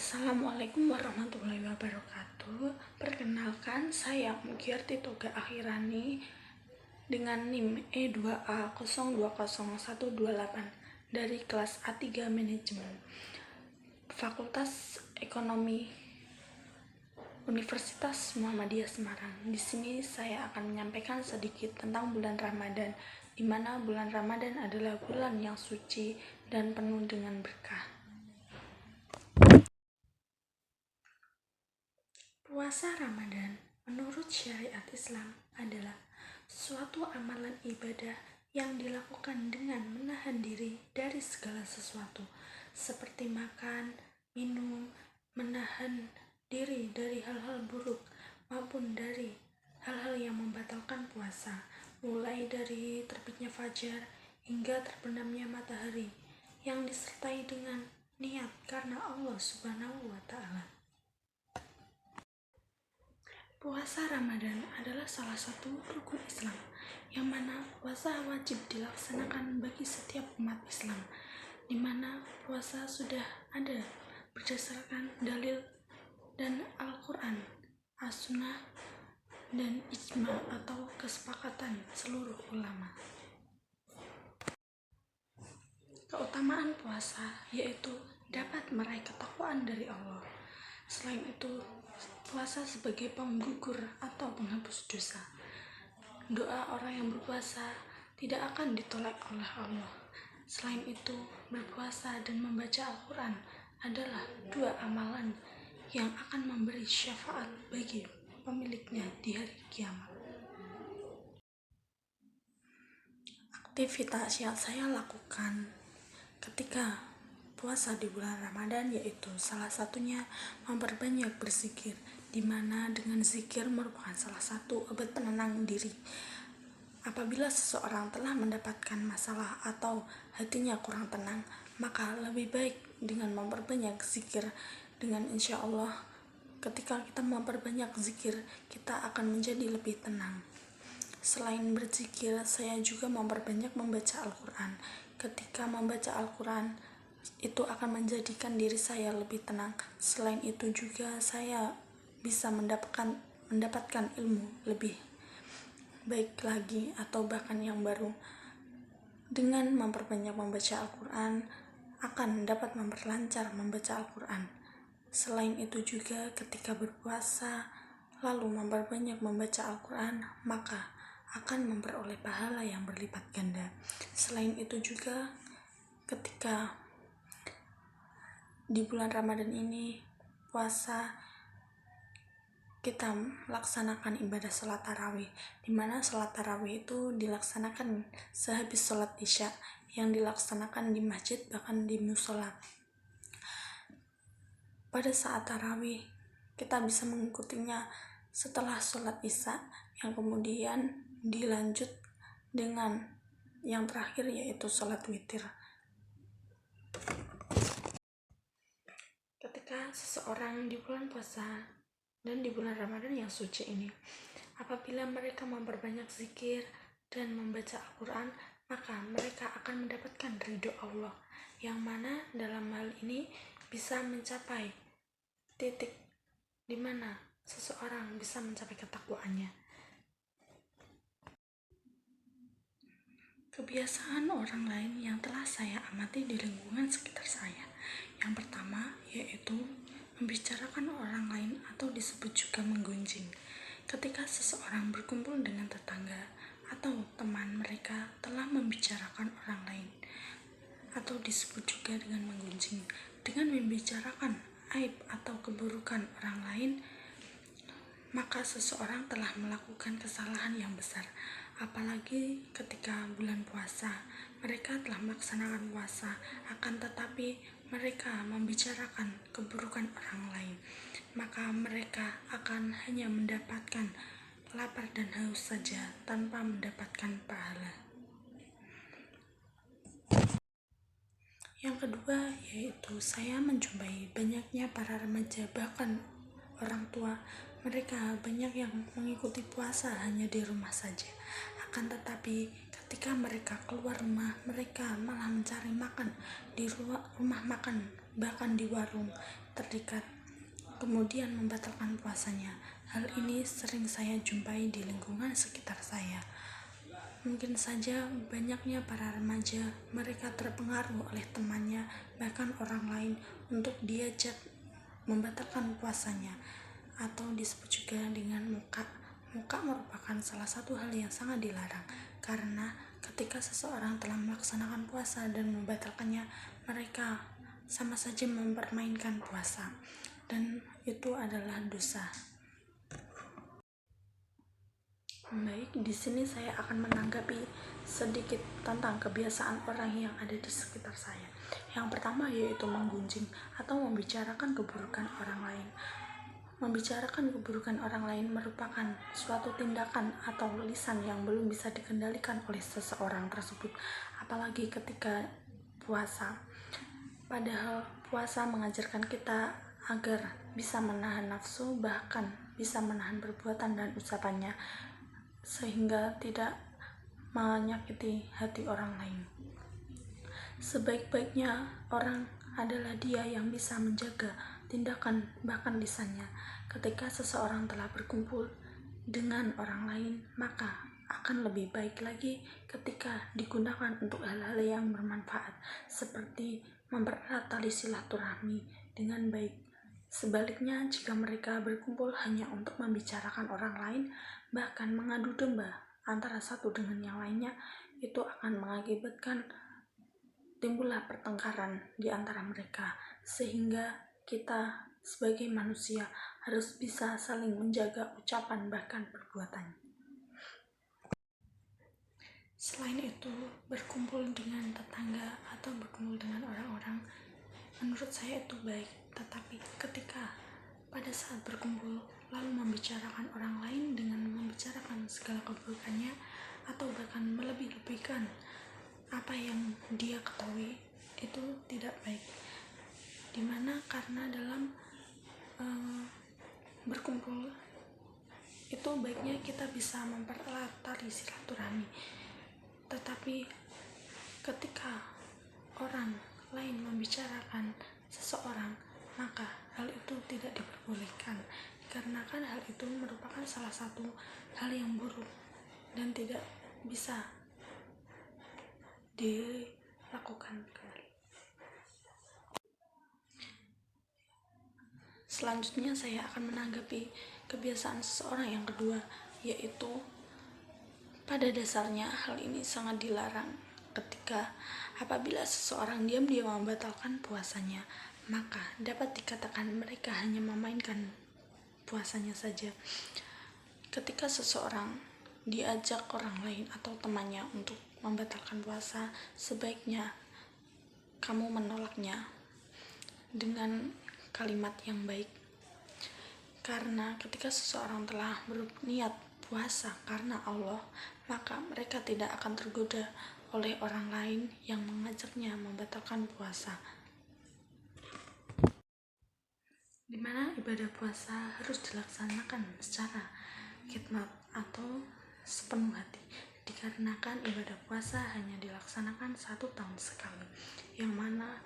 Assalamualaikum warahmatullahi wabarakatuh. Perkenalkan, saya Mugiyarti Toga Akhirani dengan NIM E2A020128 dari kelas A3 Manajemen Fakultas Ekonomi Universitas Muhammadiyah Semarang. Di sini saya akan menyampaikan sedikit tentang bulan Ramadan, di mana bulan Ramadan adalah bulan yang suci dan penuh dengan berkah. Puasa Ramadan menurut syariat Islam adalah suatu amalan ibadah yang dilakukan dengan menahan diri dari segala sesuatu seperti makan, minum, menahan diri dari hal-hal buruk maupun dari hal-hal yang membatalkan puasa, mulai dari terbitnya fajar hingga terbenamnya matahari, yang disertai dengan niat karena Allah Subhanahu wa Ta'ala. Puasa Ramadan adalah salah satu rukun Islam, yang mana puasa wajib dilaksanakan bagi setiap umat Islam, di mana puasa sudah ada berdasarkan dalil dan Al-Quran, As-Sunnah, dan Ijma atau kesepakatan seluruh ulama. Keutamaan puasa yaitu dapat meraih ketakwaan dari Allah. Selain itu, puasa sebagai penggugur atau penghapus dosa. Doa orang yang berpuasa tidak akan ditolak oleh Allah. Selain itu, berpuasa dan membaca Al-Quran adalah dua amalan yang akan memberi syafaat bagi pemiliknya di hari kiamat. Aktivitas yang saya lakukan ketika puasa di bulan Ramadan yaitu salah satunya memperbanyak berzikir, di mana dengan zikir merupakan salah satu obat penenang diri. Apabila seseorang telah mendapatkan masalah atau hatinya kurang tenang, maka lebih baik dengan memperbanyak zikir. Dengan insya Allah, ketika kita memperbanyak zikir, kita akan menjadi lebih tenang. Selain berzikir, saya juga memperbanyak membaca Al-Quran. Ketika membaca Al-Quran, itu akan menjadikan diri saya lebih tenang. Selain itu juga saya bisa mendapatkan ilmu lebih baik lagi atau bahkan yang baru. Dengan memperbanyak membaca Al-Quran akan dapat memperlancar membaca Al-Quran. Selain itu juga ketika berpuasa lalu memperbanyak membaca Al-Quran, maka akan memperoleh pahala yang berlipat ganda. Selain itu juga ketika di bulan Ramadan ini puasa, kita melaksanakan ibadah sholat tarawih, di mana sholat tarawih itu dilaksanakan sehabis sholat isya, yang dilaksanakan di masjid bahkan di musola. Pada saat tarawih kita bisa mengikutinya setelah sholat isya, yang kemudian dilanjut dengan yang terakhir yaitu sholat witir. Ketika seseorang di bulan puasa dan di bulan Ramadan yang suci ini, apabila mereka memperbanyak zikir dan membaca Al-Quran, maka mereka akan mendapatkan ridho Allah, yang mana dalam hal ini bisa mencapai titik di mana seseorang bisa mencapai ketakwaannya. Kebiasaan orang lain yang telah saya amati di lingkungan sekitar saya, yang pertama yaitu membicarakan orang lain atau disebut juga menggunjing. Ketika seseorang berkumpul dengan tetangga atau teman, mereka telah membicarakan orang lain atau disebut juga dengan menggunjing. Dengan membicarakan aib atau keburukan orang lain, maka seseorang telah melakukan kesalahan yang besar. Apalagi ketika bulan puasa, mereka telah melaksanakan puasa, akan tetapi mereka membicarakan keburukan orang lain, maka mereka akan hanya mendapatkan lapar dan haus saja tanpa mendapatkan pahala. Yang kedua yaitu saya menjumpai banyaknya para remaja bahkan orang tua. Mereka banyak yang mengikuti puasa hanya di rumah saja, akan tetapi ketika mereka keluar rumah, mereka malah mencari makan di rumah makan, bahkan di warung terdekat, kemudian membatalkan puasanya. Hal ini sering saya jumpai di lingkungan sekitar saya. Mungkin saja banyaknya para remaja, mereka terpengaruh oleh temannya, bahkan orang lain, untuk diajak membatalkan puasanya, atau disebut juga dengan muka. Muka merupakan salah satu hal yang sangat dilarang, karena ketika seseorang telah melaksanakan puasa dan membatalkannya, mereka sama saja mempermainkan puasa, dan itu adalah dosa. Baik, di sini saya akan menanggapi sedikit tentang kebiasaan orang yang ada di sekitar saya. Yang pertama yaitu menggunjing atau membicarakan keburukan orang lain. Membicarakan keburukan orang lain merupakan suatu tindakan atau lisan yang belum bisa dikendalikan oleh seseorang tersebut, apalagi ketika puasa. Padahal puasa mengajarkan kita agar bisa menahan nafsu, bahkan bisa menahan perbuatan dan ucapannya, sehingga tidak menyakiti hati orang lain. Sebaik-baiknya orang adalah dia yang bisa menjaga tindakan bahkan lisannya. Ketika seseorang telah berkumpul dengan orang lain, maka akan lebih baik lagi ketika digunakan untuk hal-hal yang bermanfaat, seperti mempererat tali silaturahmi dengan baik. Sebaliknya, jika mereka berkumpul hanya untuk membicarakan orang lain, bahkan mengadu domba antara satu dengan yang lainnya, itu akan mengakibatkan timbullah pertengkaran di antara mereka, sehingga kita sebagai manusia harus bisa saling menjaga ucapan bahkan perbuatan. Selain itu, berkumpul dengan tetangga atau berkumpul dengan orang-orang, menurut saya itu baik, tetapi ketika pada saat berkumpul lalu membicarakan orang lain dengan membicarakan segala keburukannya atau bahkan melebih-lebihkan apa yang dia ketahui, itu tidak baik. Dimana karena dalam berkumpul itu baiknya kita bisa mempererat tali silaturahmi, tetapi ketika orang lain membicarakan seseorang, maka hal itu tidak diperbolehkan, dikarenakan hal itu merupakan salah satu hal yang buruk dan tidak bisa dilakukan kembali. Selanjutnya saya akan menanggapi kebiasaan seseorang yang kedua, yaitu pada dasarnya hal ini sangat dilarang ketika apabila seseorang diam-diam membatalkan puasanya, maka dapat dikatakan mereka hanya memainkan puasanya saja. Ketika seseorang diajak orang lain atau temannya untuk membatalkan puasa, sebaiknya kamu menolaknya dengan kalimat yang baik. Karena ketika seseorang telah berniat puasa karena Allah, maka mereka tidak akan tergoda oleh orang lain yang mengajaknya membatalkan puasa. Di mana ibadah puasa harus dilaksanakan secara khidmat atau sepenuh hati, dikarenakan ibadah puasa hanya dilaksanakan 1 tahun sekali, yang mana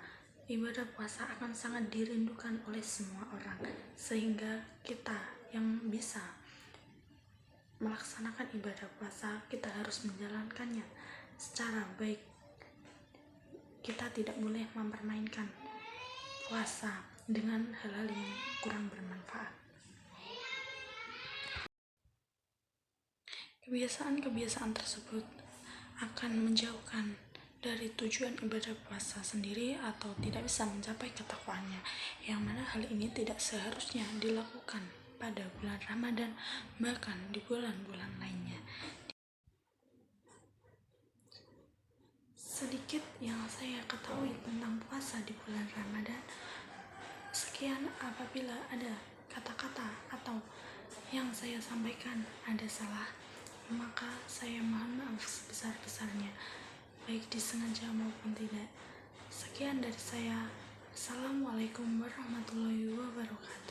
ibadah puasa akan sangat dirindukan oleh semua orang, sehingga kita yang bisa melaksanakan ibadah puasa, kita harus menjalankannya secara baik. Kita tidak boleh mempermainkan puasa dengan hal-hal yang kurang bermanfaat. Kebiasaan-kebiasaan tersebut akan menjauhkan dari tujuan ibadah puasa sendiri atau tidak bisa mencapai ketakwaannya, yang mana hal ini tidak seharusnya dilakukan pada bulan Ramadan, bahkan di bulan-bulan lainnya. Sedikit yang saya ketahui tentang puasa di bulan Ramadan. Sekian, apabila ada kata-kata atau yang saya sampaikan ada salah, maka saya mohon maaf sebesar-besarnya, baik disengaja maupun tidak. Sekian dari saya. Assalamualaikum warahmatullahi wabarakatuh.